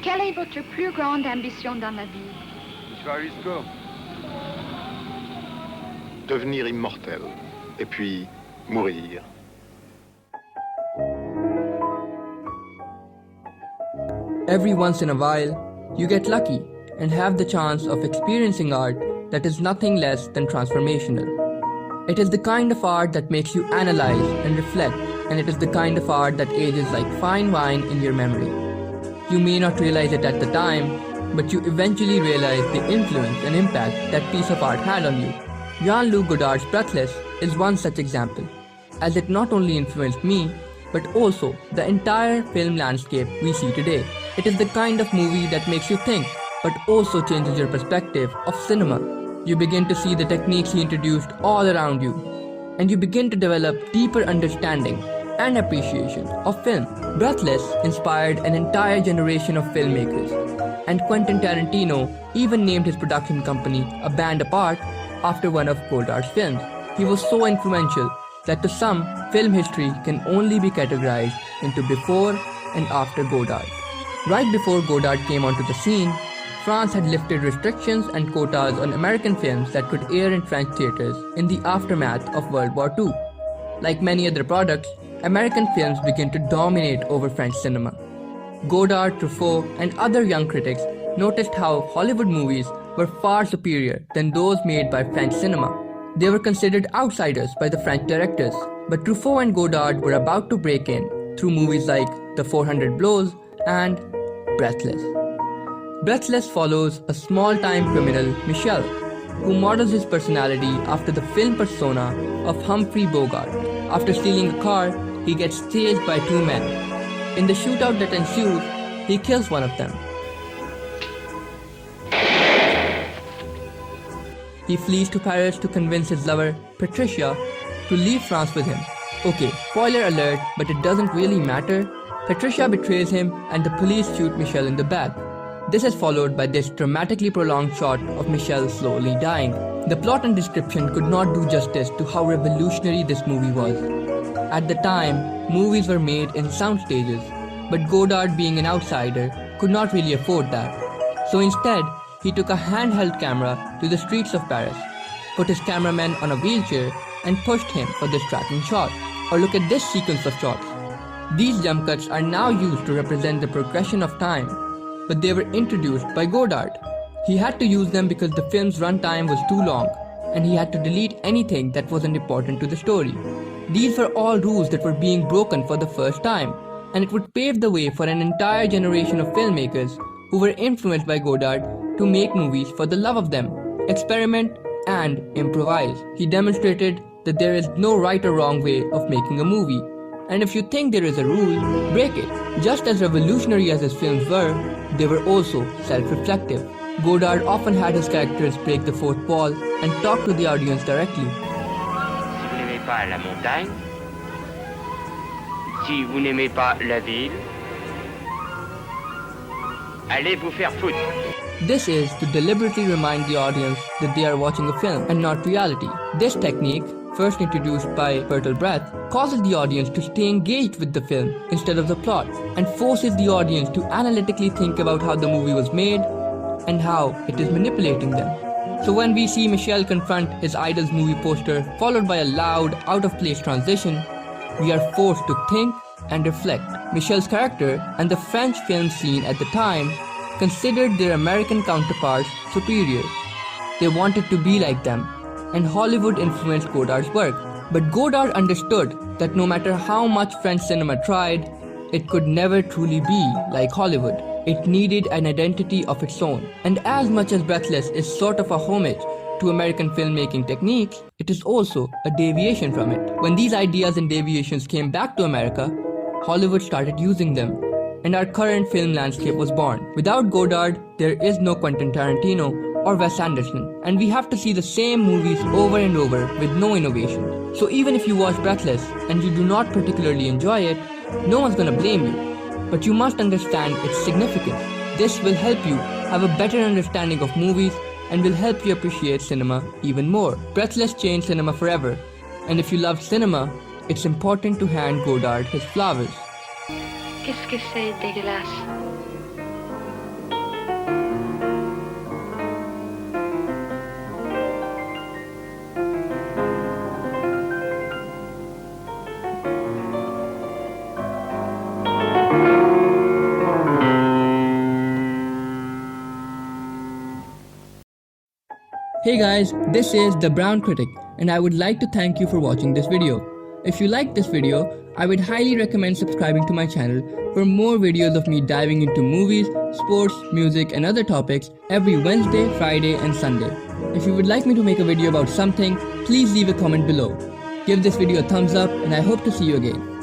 Quelle est votre plus grande ambition dans la vie? Devenir immortel, et puis mourir. Every once in a while, you get lucky and have the chance of experiencing art that is nothing less than transformational. It is the kind of art that makes you analyze and reflect, and it is the kind of art that ages like fine wine in your memory. You may not realize it at the time, but you eventually realize the influence and impact that piece of art had on you. Luc Godard's Breathless is one such example, as it not only influenced me, but also the entire film landscape we see today. It is the kind of movie that makes you think, but also changes your perspective of cinema. You begin to see the techniques he introduced all around you, and you begin to develop deeper understanding and appreciation of film. Breathless inspired an entire generation of filmmakers, and Quentin Tarantino even named his production company A Band Apart after one of Godard's films. He was so influential that to some, film history can only be categorized into before and after Godard. Right before Godard came onto the scene, France had lifted restrictions and quotas on American films that could air in French theaters in the aftermath of World War II. Like many other products, American films began to dominate over French cinema. Godard, Truffaut, and other young critics noticed how Hollywood movies were far superior than those made by French cinema. They were considered outsiders by the French directors, but Truffaut and Godard were about to break in through movies like The 400 Blows and Breathless. Breathless follows a small-time criminal, Michel, who models his personality after the film persona of Humphrey Bogart. After stealing a car, he gets chased by two men. In the shootout that ensues, he kills one of them. He flees to Paris to convince his lover, Patricia, to leave France with him. Okay, spoiler alert, but it doesn't really matter. Patricia betrays him and the police shoot Michel in the back. This is followed by this dramatically prolonged shot of Michel slowly dying. The plot and description could not do justice to how revolutionary this movie was. At the time, movies were made in sound stages, but Godard, being an outsider, could not really afford that. So instead, he took a handheld camera to the streets of Paris, put his cameraman on a wheelchair, and pushed him for this tracking shot. Or look at this sequence of shots. These jump cuts are now used to represent the progression of time, but they were introduced by Godard. He had to use them because the film's runtime was too long, and he had to delete anything that wasn't important to the story. These were all rules that were being broken for the first time, and it would pave the way for an entire generation of filmmakers who were influenced by Godard to make movies for the love of them, experiment, and improvise. He demonstrated that there is no right or wrong way of making a movie, and if you think there is a rule, break it. Just as revolutionary as his films were, they were also self-reflective. Godard often had his characters break the fourth wall and talk to the audience directly. Si vous n'aimez pas la montagne, si vous n'aimez pas la ville, allez vous faire foutre. This is to deliberately remind the audience that they are watching a film and not reality. This technique, first introduced by Bertolt Brecht, causes the audience to stay engaged with the film instead of the plot, and forces the audience to analytically think about how the movie was made and how it is manipulating them. So when we see Michel confront his idol's movie poster followed by a loud, out-of-place transition, we are forced to think and reflect. Michel's character and the French film scene at the time considered their American counterparts superior. They wanted to be like them, and Hollywood influenced Godard's work. But Godard understood that no matter how much French cinema tried, it could never truly be like Hollywood. It needed an identity of its own. And as much as Breathless is sort of a homage to American filmmaking techniques, it is also a deviation from it. When these ideas and deviations came back to America, Hollywood started using them, and our current film landscape was born. Without Godard, there is no Quentin Tarantino or Wes Anderson, and we have to see the same movies over and over with no innovation. So even if you watch Breathless and you do not particularly enjoy it, no one's gonna blame you. But you must understand its significance. This will help you have a better understanding of movies and will help you appreciate cinema even more. Breathless changed cinema forever, and if you love cinema, it's important to hand Godard his flowers. Qu'est-ce que c'est dégueulasse? Hey guys, this is The Brown Critic and I would like to thank you for watching this video. If you liked this video, I would highly recommend subscribing to my channel for more videos of me diving into movies, sports, music and other topics every Wednesday, Friday and Sunday. If you would like me to make a video about something, please leave a comment below. Give this video a thumbs up and I hope to see you again.